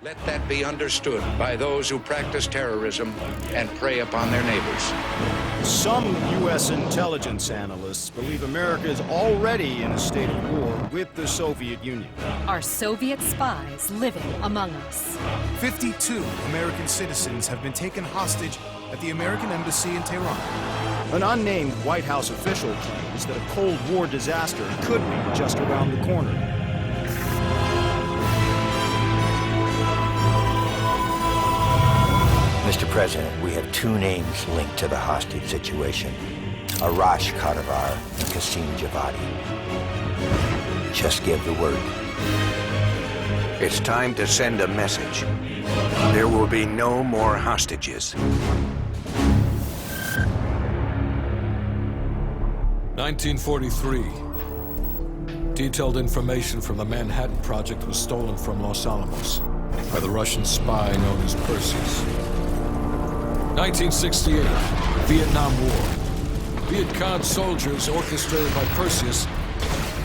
Let that be understood by those who practice terrorism and prey upon their neighbors. Some U.S. intelligence analysts believe America is already in a state of war with the Soviet Union. Are Soviet spies living among us? 52 American citizens have been taken hostage at the American Embassy in Tehran. An unnamed White House official claims that a Cold War disaster could be just around the corner. Mr. President, we have two names linked to the hostage situation. Arash Kadivar and Qasim Javadi. Just give the word. It's time to send a message. There will be no more hostages. 1943. Detailed information from the Manhattan Project was stolen from Los Alamos by the Russian spy known as Perseus. 1968, Vietnam War. Viet Cong soldiers, orchestrated by Perseus,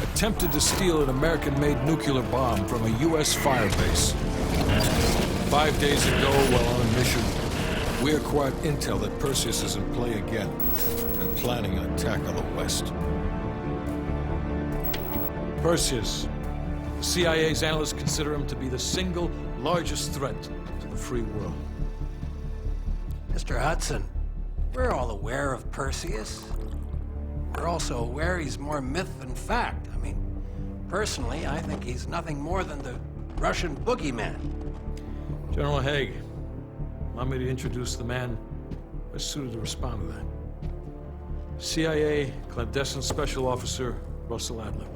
attempted to steal an American-made nuclear bomb from a U.S. firebase. 5 days ago, while on a mission, we acquired intel that Perseus is in play again and planning an attack on the West. Perseus. The CIA's analysts consider him to be the single largest threat to the free world. Mr. Hudson, we're all aware of Perseus. We're also aware he's more myth than fact. I mean, personally, I think he's nothing more than the Russian boogeyman. General Haig, allow me to introduce the man best suited to respond to that. CIA clandestine special officer Russell Adler.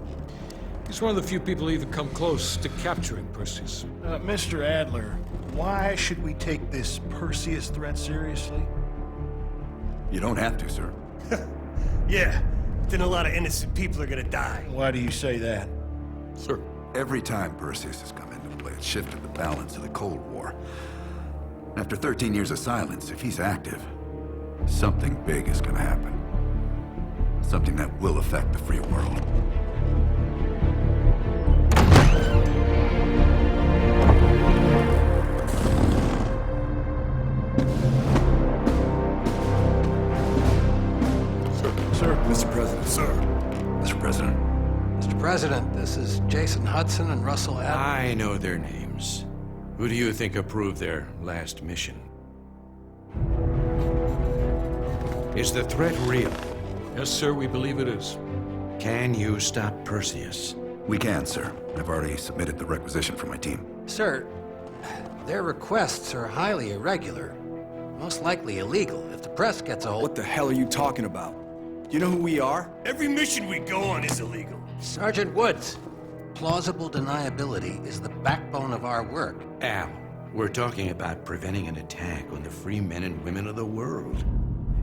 He's one of the few people who even come close to capturing Perseus. Mr. Adler, why should we take this Perseus threat seriously? You don't have to, sir. Yeah, then a lot of innocent people are gonna die. Why do you say that? Sir. Every time Perseus has come into play, it's shifted the balance of the Cold War. After 13 years of silence, if he's active, something big is gonna happen. Something that will affect the free world. Mr. President, sir. Mr. President. Mr. President, this is Jason Hudson and Russell Adler. I know their names. Who do you think approved their last mission? Is the threat real? Yes, sir, we believe it is. Can you stop Perseus? We can, sir. I've already submitted the requisition for my team. Sir, their requests are highly irregular, most likely illegal if the press gets a hold. What the hell are you talking about? You know who we are? Every mission we go on is illegal. Sergeant Woods, plausible deniability is the backbone of our work. Al, we're talking about preventing an attack on the free men and women of the world.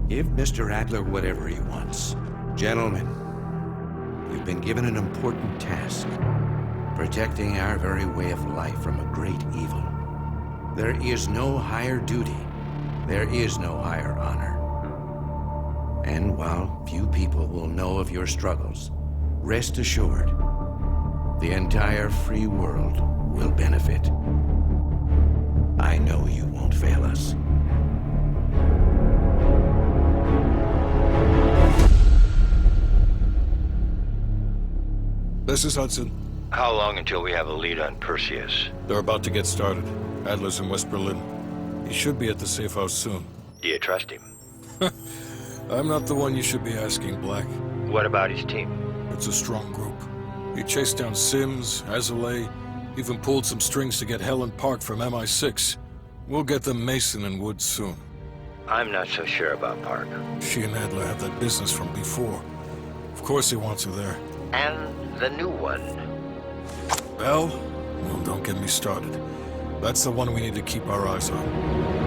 Give Mr. Adler whatever he wants. Gentlemen, you've been given an important task. Protecting our very way of life from a great evil. There is no higher duty. There is no higher honor. And while few people will know of your struggles, rest assured, the entire free world will benefit. I know you won't fail us. This is Hudson. How long until we have a lead on Perseus? They're about to get started. Adler's in West Berlin. He should be at the safe house soon. Do you trust him? I'm not the one you should be asking, Black. What about his team? It's a strong group. He chased down Sims, Azalea, even pulled some strings to get Helen Park from MI6. We'll get them Mason and Woods soon. I'm not so sure about Park. She and Adler have that business from before. Of course he wants her there. And the new one. Bell? Well, don't get me started. That's the one we need to keep our eyes on.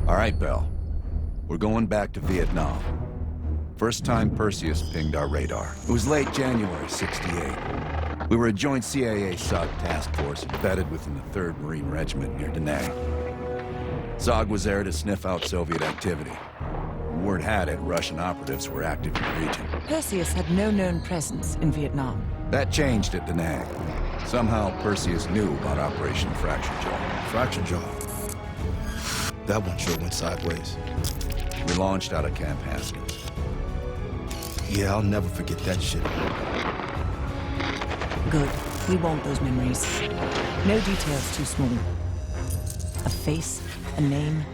All right, Bell. We're going back to Vietnam. First time Perseus pinged our radar. It was late January, '68. We were a joint CIA-SOG task force embedded within the 3rd Marine Regiment near Da Nang. SOG was there to sniff out Soviet activity. Word had it, Russian operatives were active in the region. Perseus had no known presence in Vietnam. That changed at Da Nang. Somehow, Perseus knew about Operation Fracture Jaw. Fracture Jaw? That one sure went sideways. We launched out of Camp Haskins. Yeah, I'll never forget that shit. Good. We want those memories. No details too small. A face, a name.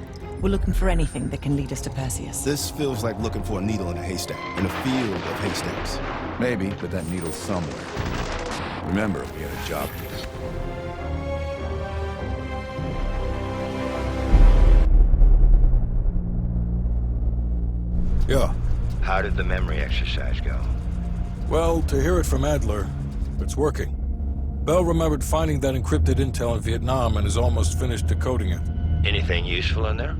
We're looking for anything that can lead us to Perseus. This feels like looking for a needle in a haystack, in a field of haystacks. Maybe, but that needle's somewhere. Remember, we had a job to do. Yeah. How did the memory exercise go? Well, to hear it from Adler, it's working. Bell remembered finding that encrypted intel in Vietnam and is almost finished decoding it. Anything useful in there?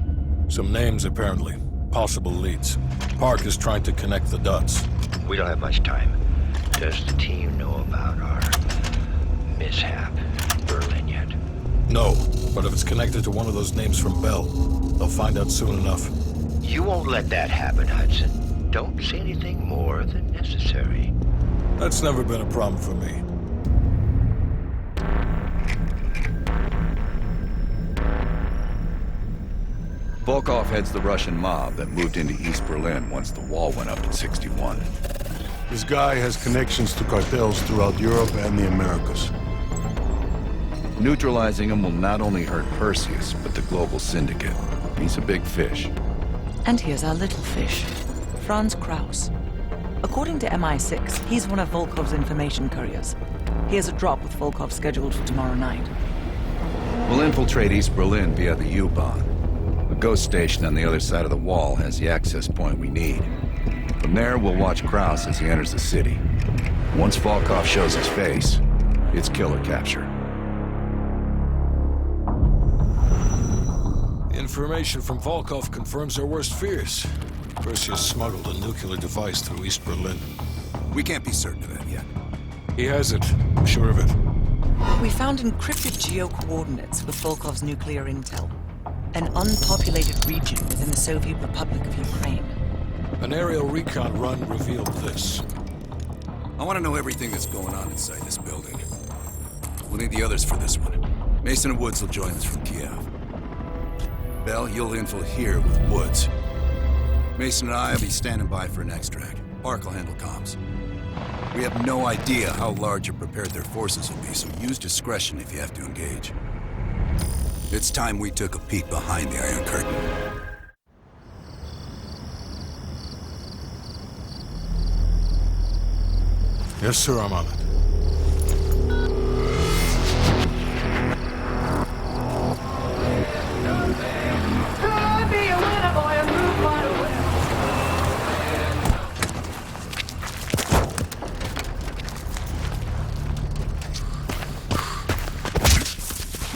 Some names, apparently. Possible leads. Park is trying to connect the dots. We don't have much time. Does the team know about our mishap in Berlin yet? No, but if it's connected to one of those names from Bell, they'll find out soon enough. You won't let that happen, Hudson. Don't say anything more than necessary. That's never been a problem for me. Volkov heads the Russian mob that moved into East Berlin once the wall went up in '61. This guy has connections to cartels throughout Europe and the Americas. Neutralizing him will not only hurt Perseus, but the global syndicate. He's a big fish. And here's our little fish, Franz Kraus. According to MI6, he's one of Volkov's information couriers. He has a drop with Volkov scheduled for tomorrow night. We'll infiltrate East Berlin via the U-Bahn. A ghost station on the other side of the wall has the access point we need. From there, we'll watch Kraus as he enters the city. Once Volkov shows his face, it's killer capture. Information from Volkov confirms our worst fears. Perseus smuggled a nuclear device through East Berlin. We can't be certain of that yet. He has it. I'm sure of it. We found encrypted geo-coordinates with Volkov's nuclear intel. An unpopulated region within the Soviet Republic of Ukraine. An aerial recon run revealed this. I want to know everything that's going on inside this building. We'll need the others for this one. Mason and Woods will join us from Kiev. Bell, you'll info here with Woods. Mason and I will be standing by for an extract. Park will handle comms. We have no idea how large or prepared their forces will be, so use discretion if you have to engage. It's time we took a peek behind the Iron Curtain. Yes, sir, I'm on it.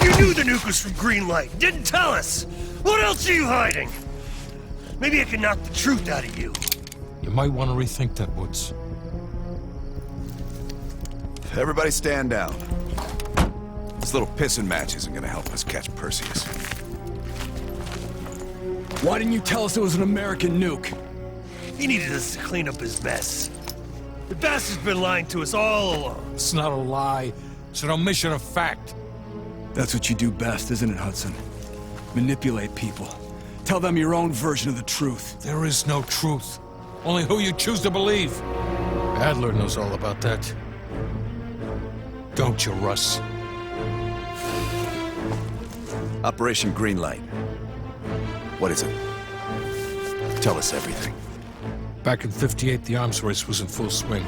You knew the nuke was from Greenlight. Didn't tell us. What else are you hiding? Maybe I can knock the truth out of you. You might want to rethink that, Woods. Everybody stand down. This little pissing match isn't gonna help us catch Perseus. Why didn't you tell us it was an American nuke? He needed us to clean up his mess. The bastard's been lying to us all along. It's not a lie. It's an omission of fact. That's what you do best, isn't it, Hudson? Manipulate people. Tell them your own version of the truth. There is no truth. Only who you choose to believe. Adler knows all about that. Don't you, Russ? Operation Greenlight. What is it? Tell us everything. Back in '58, the arms race was in full swing.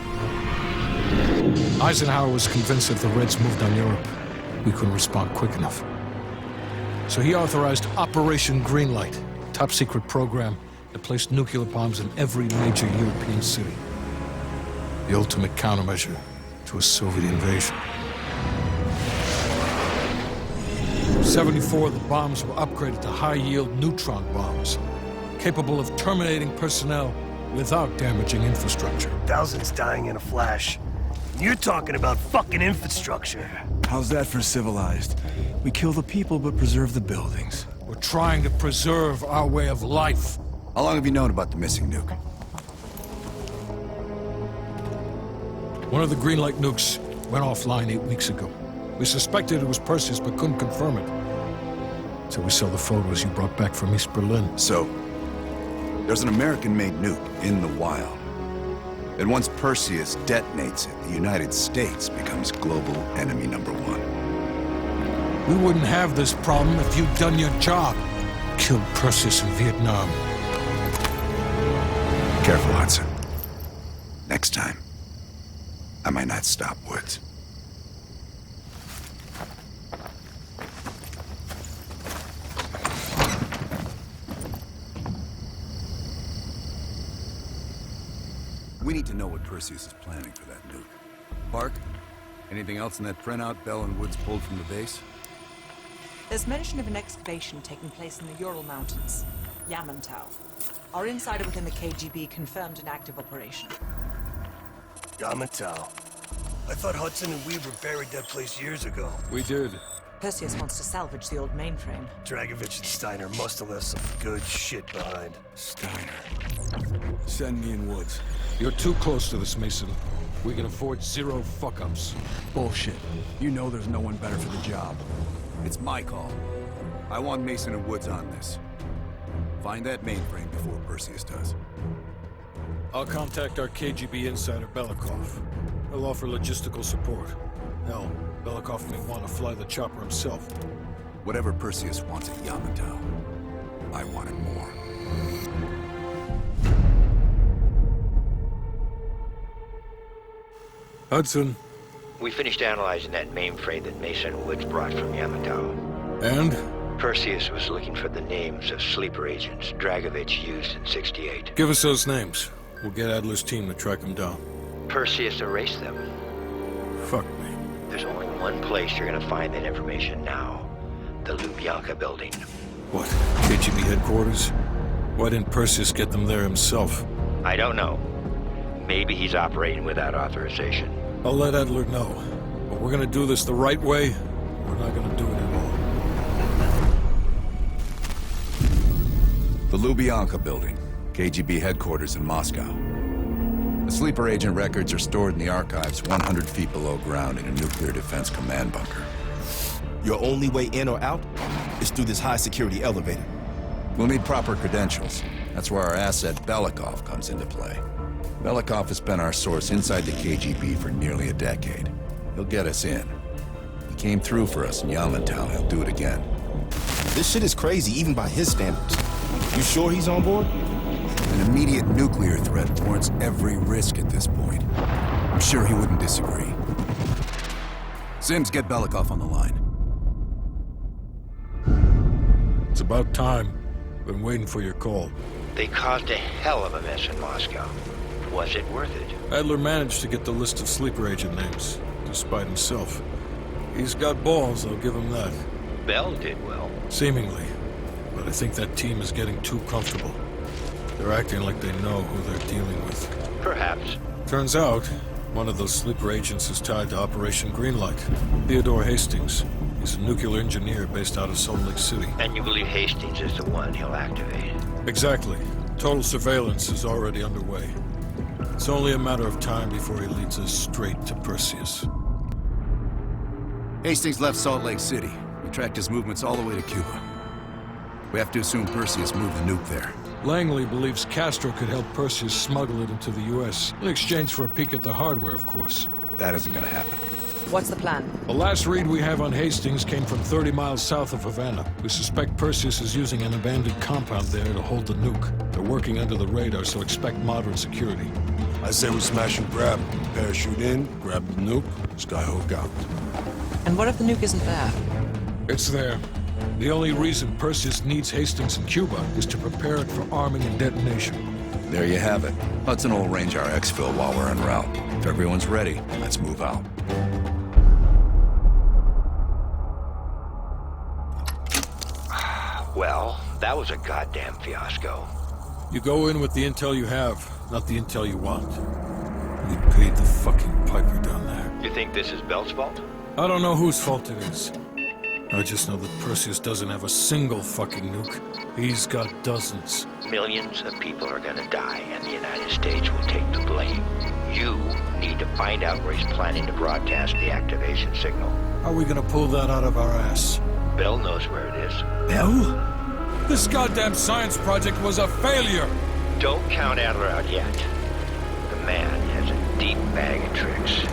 Eisenhower was convinced if the Reds moved on Europe, we couldn't respond quick enough. So he authorized Operation Greenlight, a top-secret program that placed nuclear bombs in every major European city. The ultimate countermeasure to a Soviet invasion. 74 of the bombs were upgraded to high-yield neutron bombs, capable of terminating personnel without damaging infrastructure. Thousands dying in a flash. You're talking about fucking infrastructure. How's that for civilized? We kill the people but preserve the buildings. We're trying to preserve our way of life. How long have you known about the missing nuke? One of the Greenlight nukes went offline 8 weeks ago. We suspected it was Perseus, but couldn't confirm it. So we saw the photos you brought back from East Berlin. So, there's an American-made nuke in the wild. And once Perseus detonates it, the United States becomes global enemy number one. We wouldn't have this problem if you'd done your job. Killed Perseus in Vietnam. Careful, Hudson. Next time, I might not stop Woods. We need to know what Perseus is planning for that nuke. Park? Anything else in that printout Bell and Woods pulled from the base? There's mention of an excavation taking place in the Ural Mountains, Yamantau. Our insider within the KGB confirmed an active operation. Yamantau. I thought Hudson and Weaver buried that place years ago. We did. Perseus wants to salvage the old mainframe. Dragovich and Steiner must have left some good shit behind. Steiner. Send me in Woods. You're too close to this, Mason. We can afford zero fuck-ups. Bullshit. You know there's no one better for the job. It's my call. I want Mason and Woods on this. Find that mainframe before Perseus does. I'll contact our KGB insider, Belikov. He'll offer logistical support. Hell, Belikov may want to fly the chopper himself. Whatever Perseus wants at Yamantau, I want it more. Hudson. We finished analyzing that mainframe that Mason and Woods brought from Yamantau. And? Perseus was looking for the names of sleeper agents Dragovich used in '68. Give us those names. We'll get Adler's team to track them down. Perseus erased them. Fuck me. There's only one place you're gonna find that information now. The Lubyanka building. What? KGB headquarters? Why didn't Perseus get them there himself? I don't know. Maybe he's operating without authorization. I'll let Adler know. But we're gonna do this the right way, or we're not gonna do it at all. The Lubyanka building, KGB headquarters in Moscow. The sleeper agent records are stored in the archives 100 feet below ground in a nuclear defense command bunker. Your only way in or out is through this high-security elevator. We'll need proper credentials. That's where our asset Belikov comes into play. Belikov has been our source inside the KGB for nearly a decade. He'll get us in. He came through for us in Yamantau. He'll do it again. This shit is crazy, even by his standards. You sure he's on board? An immediate nuclear threat warrants every risk at this point. I'm sure he wouldn't disagree. Sims, get Belikov on the line. It's about time. Been waiting for your call. They caused a hell of a mess in Moscow. Was it worth it? Adler managed to get the list of sleeper agent names, despite himself. He's got balls, I'll give him that. Bell did well. Seemingly. But I think that team is getting too comfortable. They're acting like they know who they're dealing with. Perhaps. Turns out, one of those sleeper agents is tied to Operation Greenlight. Theodore Hastings. He's a nuclear engineer based out of Salt Lake City. And you believe Hastings is the one he'll activate? Exactly. Total surveillance is already underway. It's only a matter of time before he leads us straight to Perseus. Hastings left Salt Lake City. We tracked his movements all the way to Cuba. We have to assume Perseus moved the nuke there. Langley believes Castro could help Perseus smuggle it into the U.S. in exchange for a peek at the hardware, of course. That isn't gonna happen. What's the plan? The last read we have on Hastings came from 30 miles south of Havana. We suspect Perseus is using an abandoned compound there to hold the nuke. They're working under the radar, so expect moderate security. I say we smash and grab. Parachute in, grab the nuke, skyhook out. And what if the nuke isn't there? It's there. The only reason Perseus needs Hastings in Cuba is to prepare it for arming and detonation. There you have it. Hudson will arrange our exfil while we're en route. If everyone's ready, let's move out. Well, that was a goddamn fiasco. You go in with the intel you have, not the intel you want. We paid the fucking piper down there. You think this is Bell's fault? I don't know whose fault it is. I just know that Perseus doesn't have a single fucking nuke. He's got dozens. Millions of people are gonna die, and the United States will take the blame. You need to find out where he's planning to broadcast the activation signal. How are we gonna pull that out of our ass? Bell knows where it is. Bell? This goddamn science project was a failure! Don't count Adler out yet. The man has a deep bag of tricks.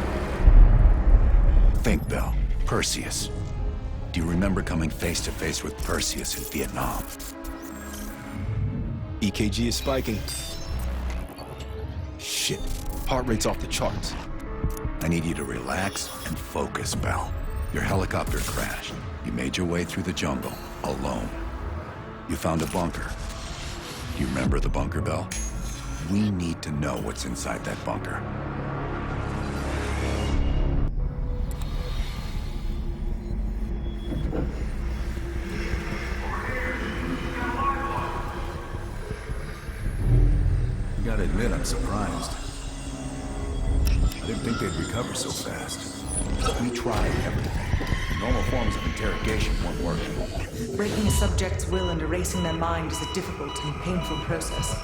Think, Bell. Perseus. Do you remember coming face to face with Perseus in Vietnam? EKG is spiking. Shit. Heart rate's off the charts. I need you to relax and focus, Bell. Your helicopter crashed. You made your way through the jungle, alone. You found a bunker. Do you remember the bunker, Bell? We need to know what's inside that bunker. I gotta admit, I'm surprised. I didn't think they'd recover so fast. We tried everything. Normal forms of interrogation weren't working. Breaking a subject's will and erasing their mind is a difficult and painful process.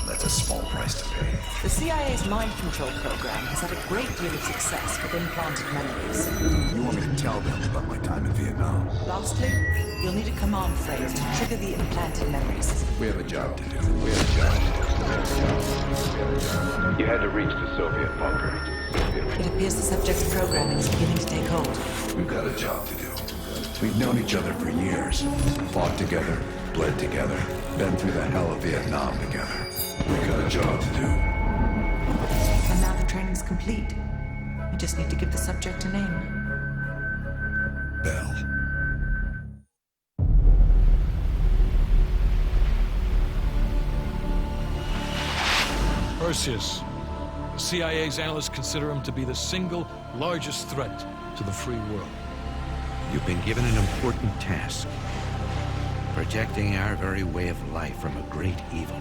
That's a small price to pay. The CIA's mind control program has had a great deal of success with implanted memories. You want me to tell them about my time in Vietnam? Lastly, you'll need a command phrase to trigger the implanted memories. We have a job to do. You had to reach the Soviet bunker. It appears the subject's programming is beginning to take hold. We've got a job to do. We've known each other for years. Fought together, bled together, been through the hell of Vietnam together. We've got a job to do. And now the training's complete. You just need to give the subject a name. Bell. Perseus. The CIA's analysts consider him to be the single largest threat to the free world. You've been given an important task. Protecting our very way of life from a great evil.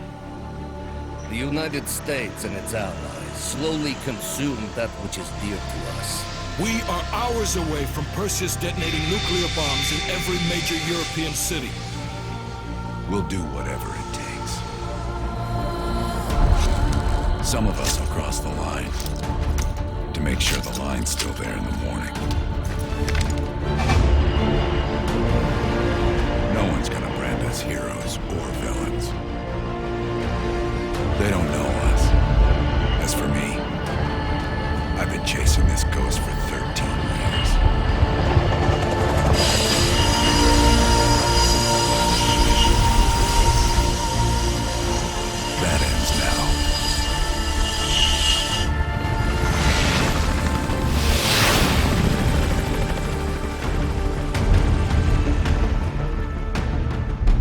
The United States and its allies slowly consume that which is dear to us. We are hours away from Perseus detonating nuclear bombs in every major European city. We'll do whatever it takes. Some of us will cross the line to make sure the line's still there in the morning.